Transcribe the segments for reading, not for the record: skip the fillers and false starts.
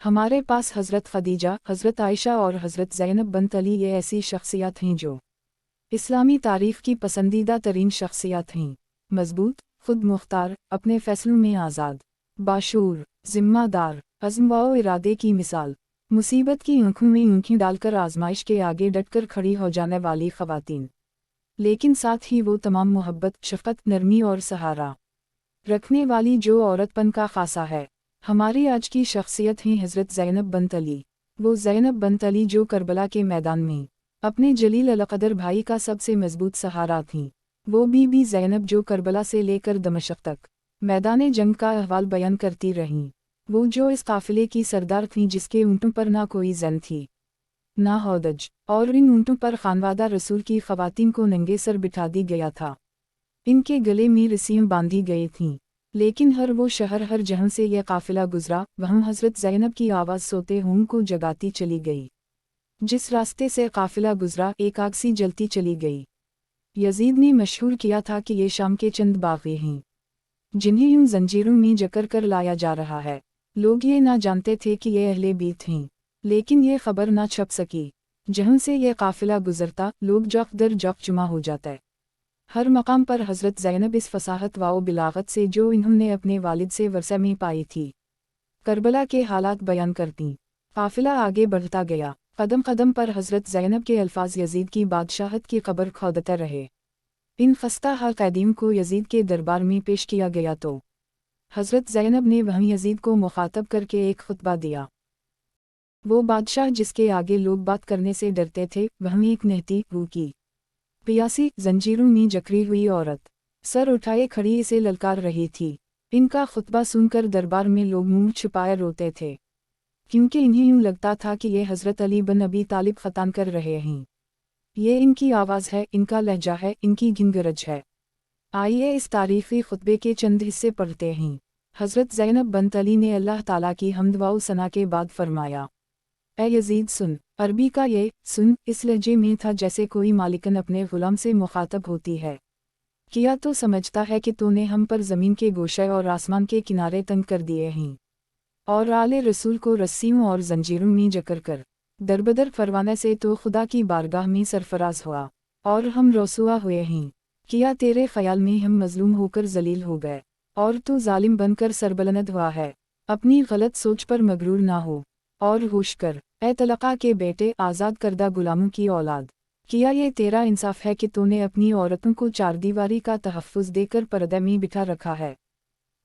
हमारे पास हज़रत खदीजा, हज़रत आयशा और हज़रत ज़ैनब बिन्त अली ये ऐसी शख्सियत हैं जो इस्लामी तारीख़ की पसंदीदा तरीन शख्सियत हैं। मजबूत, खुद मुख्तार, अपने फ़ैसलों में आज़ाद, बाशूर, ज़िम्मेदार, अज़्म व इरादे की मिसाल, मुसीबत की आँखों में आँखें डालकर आजमाइश के आगे डटकर खड़ी हो जाने वाली ख़वातीन, लेकिन साथ ही वो तमाम मोहब्बत, शफ़क़त, नरमी और सहारा रखने वाली जो औरतपन का ख़ासा है। हमारी आज की शख्सियत हैं हज़रत ज़ैनब बिन्त अली। वो ज़ैनब बिन्त अली जो करबला के मैदान में अपने जलील अलक़दर भाई का सबसे मजबूत सहारा थीं। वो बीबी ज़ैनब जो करबला से लेकर दमश्क तक मैदान जंग का अहवाल बयान करती रहीं। वो जो इस काफ़िले की सरदार थीं जिसके ऊँटों पर ना कोई ज़न थी ना हौदज, और इन ऊँटों पर खानवादा रसूल की ख़वातीन को नंगे सर बिठा दी गया था। इनके गले में रस्सियाँ बांधी गई थीं, लेकिन हर वो शहर, हर जहाँ से यह काफ़िला गुज़रा, वहाँ हज़रत ज़ैनब की आवाज़ सोते हुओं को जगाती चली गई। जिस रास्ते से काफ़िला गुज़रा, एक आग सी जलती चली गई। यजीद ने मशहूर किया था कि ये शाम के चंद बाग़ी हैं जिन्हें यूं जंजीरों में जकड़ कर लाया जा रहा है। लोग ये ना जानते थे कि ये अहले बीत हैं, लेकिन ये खबर ना छप सकी। जहाँ से यह काफ़िला गुज़रता, लोग जौक़ दर जौक़ जुमा हो जाते। हर मकाम पर हज़रत ज़ैनब इस फ़साहत व बिलागत से जो इन्होंने अपने वालिद से वर्सा में पाई थी, करबला के हालात बयान करतीं। काफ़िला आगे बढ़ता गया, कदम कदम पर हज़रत ज़ैनब के अल्फाज यजीद की बादशाहत की खबर खोदते रहे। इन खस्ता हाल कैदियों को यजीद के दरबार में पेश किया गया तो हज़रत ज़ैनब ने वहीं यजीद को मुखातब करके एक खुतबा दिया। वो बादशाह जिसके आगे लोग बात करने से डरते थे, वहीं एक नहती, रूह की पियासी, जंजीरों में जकड़ी हुई औरत सर उठाए खड़ी इसे ललकार रही थी। इनका खुतबा सुनकर दरबार में लोग मुंह छुपाए रोते थे, क्योंकि इन्हें यूं लगता था कि ये हज़रत अली बिन अबी तालिब ख़तान कर रहे हैं। ये इनकी आवाज़ है, इनका लहजा है, इनकी गिनगरज है। आइए इस तारीफ़ी खुतबे के चंद हिस्से पढ़ते हैं। हज़रत ज़ैनब बिन्त अली ने अल्लाह ताला की हम्द व सना के बाद फरमाया, ए यजीद सुन। अरबी का ये सुन इस लहजे में था जैसे कोई मालिकन अपने ग़ुलाम से मुखातब होती है। किया तो समझता है कि तूने हम पर ज़मीन के गोशे और आसमान के किनारे तंग कर दिए हैं, और आले रसूल को रस्सियों और जंजीरों में जकड़ कर दरबदर फरवाने से तो खुदा की बारगाह में सरफराज हुआ, और हम रसूआ हुए हैं। किया तेरे ख़याल में हम मज़लूम होकर जलील हो गए, और तू जालिम बनकर सरबलंद हुआ है। अपनी गलत सोच पर मगरूर ना हो, और होश कर, ए तलक़ा के बेटे, आज़ाद करदा गुलामों की औलाद। किया ये तेरा इंसाफ है कि तूने अपनी औरतों को चारदीवारी का तहफ़्फ़ुज़ देकर पर्दे में बिठा रखा है,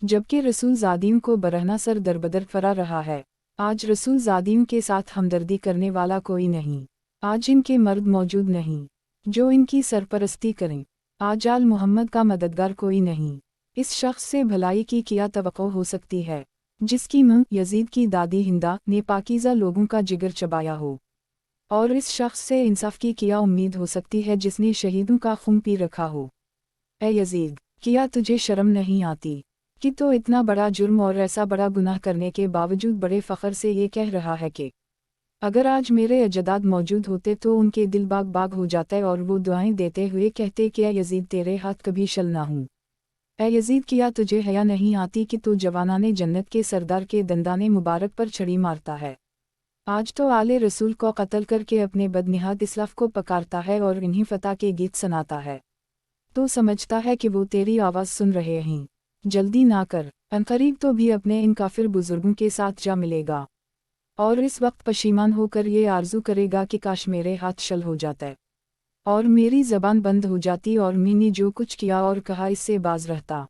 जबकि रसूल ज़ादियों को बरहना सर दरबदर फरा रहा है। आज रसूल ज़ादियों के साथ हमदर्दी करने वाला कोई नहीं। आज इनके मर्द मौजूद नहीं जो इनकी सरपरस्ती करें। आज आल मोहम्मद का मददगार कोई नहीं। इस शख्स से भलाई की क्या तवक्को हो सकती है, जिसकी मां यजीद की दादी हिंदा ने पाकीज़ा लोगों का जिगर चबाया हो, और इस शख्स से इंसाफ की क्या उम्मीद हो सकती है जिसने शहीदों का खून पी रखा हो। ए यजीद, क्या तुझे शर्म नहीं आती कि तो इतना बड़ा जुर्म और ऐसा बड़ा गुनाह करने के बावजूद बड़े फ़ख्र से ये कह रहा है कि अगर आज मेरे अजदाद मौजूद होते तो उनके दिल बाग बाग हो जाते और वो दुआएं देते हुए कहते कि ए यजीद तेरे हाथ कभी शल ना हूँ। ए यजीद, क्या तुझे हया नहीं आती कि तू जवानाने जन्नत के सरदार के दंदाने मुबारक पर छड़ी मारता है। आज तो आले रसूल को कत्ल करके अपने बदनिहात इस्लाफ को पकारता है और इन्हीं फ़तह के गीत सुनाता है। तो समझता है कि वो तेरी आवाज़ सुन रहे हैं। जल्दी ना कर, अनकरीब तो भी अपने इन काफिर बुजुर्गों के साथ जा मिलेगा, और इस वक्त पशीमान होकर ये आरजू करेगा कि काश मेरे हाथ शल हो जाता है और मेरी ज़बान बंद हो जाती और मैंने जो कुछ किया और कहा इससे बाज रहता।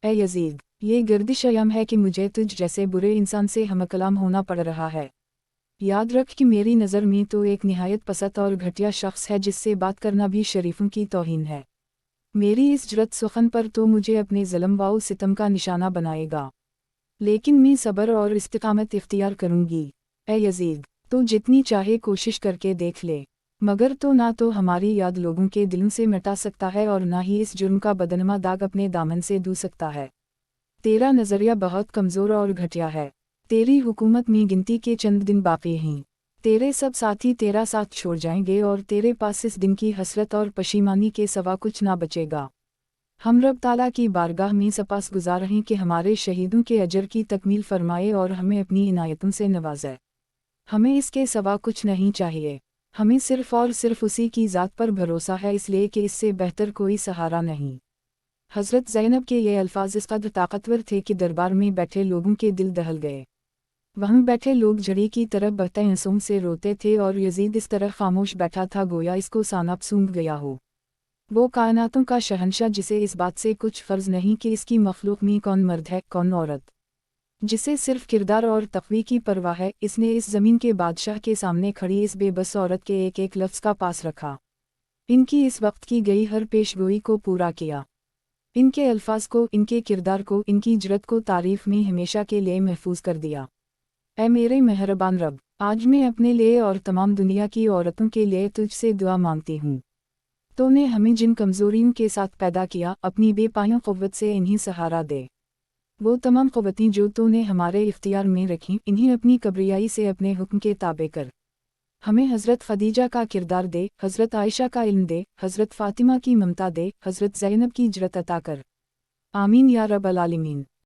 ए यजीद, ये गर्दिश अयम है कि मुझे तुझ जैसे बुरे इंसान से हमकलाम होना पड़ रहा है। याद रख कि मेरी नज़र में तो एक निहायत पसत और घटिया शख्स है जिससे बात करना भी शरीफों की तौहीन है। मेरी इस जुरत सुखन पर तो मुझे अपने ज़ल्म व सितम का निशाना बनाएगा, लेकिन मैं सब्र और इस्तिकामत इख्तियार करूँगी। ए यजीद, तो जितनी चाहे कोशिश करके देख ले, मगर तो ना तो हमारी याद लोगों के दिलों से मिटा सकता है और ना ही इस जुर्म का बदनमा दाग अपने दामन से धो सकता है। तेरा नज़रिया बहुत कमज़ोर और घटिया है। तेरी हुकूमत में गिनती के चंद दिन बाकी हैं। तेरे सब साथी तेरा साथ छोड़ जाएंगे और तेरे पास इस दिन की हसरत और पशीमानी के सिवा कुछ ना बचेगा। ہم رب تعالیٰ کی بارگاہ میں سپاسگزار ہیں کہ ہمارے شہیدوں کے اجر کی تکمیل فرمائے اور ہمیں اپنی عنایتوں سے نوازے۔ ہمیں اس کے سوا کچھ نہیں چاہیے، ہمیں صرف اور صرف اسی کی ذات پر بھروسہ ہے، اس لیے کہ اس سے بہتر کوئی سہارا نہیں۔ حضرت زینب کے یہ الفاظ اس قدر طاقتور تھے کہ دربار میں بیٹھے لوگوں کے دل دہل گئے۔ وہاں بیٹھے لوگ جھڑی کی طرف بہتے آنسوؤں سے روتے تھے اور یزید اس طرح خاموش بیٹھا تھا گویا اس کو سانپ سونگھ گیا ہو۔ وہ کائناتوں کا شہنشاہ جسے اس بات سے کچھ فرض نہیں کہ اس کی مخلوق میں کون مرد ہے کون عورت، جسے صرف کردار اور تقوی کی پرواہ ہے، اس نے اس زمین کے بادشاہ کے سامنے کھڑی اس بے بس عورت کے ایک ایک لفظ کا پاس رکھا، ان کی اس وقت کی گئی ہر پیش گوئی کو پورا کیا، ان کے الفاظ کو، ان کے کردار کو، ان کی جرأت کو تاریخ میں ہمیشہ کے لیے محفوظ کر دیا۔ اے میرے مہربان رب، آج میں اپنے لیے اور تمام دنیا کی عورتوں کے لیے تجھ سے دعا مانگتی ہوں۔ تو نے ہمیں جن کمزوریوں کے ساتھ پیدا کیا، اپنی بے پایہ قوت سے انہیں سہارا دے۔ وہ تمام قوتیں جو تو نے ہمارے اختیار میں رکھیں، انہیں اپنی کبریائی سے اپنے حکم کے تابع کر۔ ہمیں حضرت خدیجہ کا کردار دے، حضرت عائشہ کا علم دے، حضرت فاطمہ کی ممتا دے، حضرت زینب کی جرأت عطا کر۔ آمین یا رب العالمین۔